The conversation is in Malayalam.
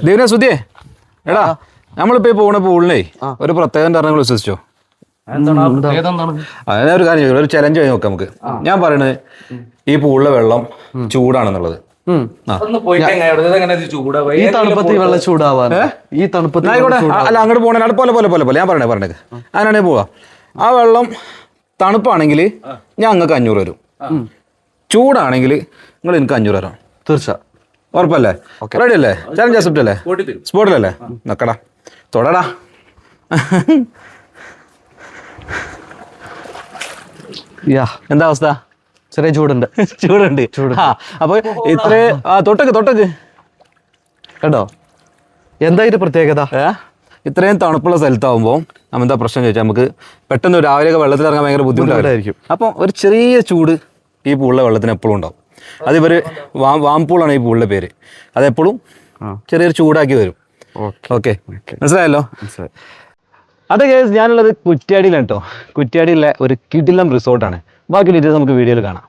ദീവനെ സുധിയേ എടാ നമ്മളിപ്പോ ഈ പോണ പൂളിനെ ഒരു പ്രത്യേകം നിങ്ങൾ വിശ്വസിച്ചോ? അതായത് ഒരു കാര്യം ഒരു ചലഞ്ച് ആയി നോക്കാം നമുക്ക്. ഞാൻ പറയണത് ഈ പൂളിലെ വെള്ളം ചൂടാണെന്നുള്ളത്. ഈ തണുപ്പത്ത് വെള്ളം ചൂടാവാൻ ഈ തണുപ്പത്ത് അല്ല അങ്ങോട്ട് പോണേ പോലെ പോലെ പോലെ പോലെ ഞാൻ പറഞ്ഞേക്ക് അങ്ങനെയാണെങ്കിൽ പോവാ. ആ വെള്ളം തണുപ്പാണെങ്കിൽ ഞാൻ നിങ്ങൾക്ക് 500 വരും, ചൂടാണെങ്കിൽ നിങ്ങൾ എനിക്ക് 500 തരാം. തീർച്ച ഉറപ്പല്ലേ? റെഡി അല്ലേ? ചലഞ്ച് അക്സെപ്റ്റ് അല്ലേ? സ്പോട്ടിലല്ലേ? നക്കടാ തൊടടാ. എന്താ അവസ്ഥ? ചെറിയ ചൂടുണ്ട്. അപ്പൊ ഇത്ര തൊട്ടക്ക് കേട്ടോ. എന്താ ഒരു പ്രത്യേകത? ഇത്രയും തണുപ്പുള്ള സ്ഥലത്താവുമ്പോൾ എന്താ പ്രശ്നം ചോദിച്ചാൽ നമുക്ക് പെട്ടെന്ന് രാവിലെയൊക്കെ വെള്ളത്തിൽ ഇറങ്ങാൻ ഭയങ്കര ബുദ്ധിമുട്ടായിരിക്കും. അപ്പം ഒരു ചെറിയ ചൂട് ഈ പൂളിലെ വെള്ളത്തിന് എപ്പോഴും ഉണ്ടാവും. അതിവര് വാംപൂളാണ് ഈ പൂളിന്റെ പേര്. അതെപ്പോഴും ചെറിയൊരു ചൂടാക്കി വരും. ഓക്കെ, മനസ്സിലായല്ലോ? അതെ കേസ്, ഞാനുള്ളത് കുറ്റ്യാടിയിലാണ് കേട്ടോ. കുറ്റ്യാടിയിലെ ഒരു കിടിലം റിസോർട്ടാണ്. ബാക്കി ഡീറ്റെയിൽസ് നമുക്ക് വീഡിയോയിൽ കാണാം.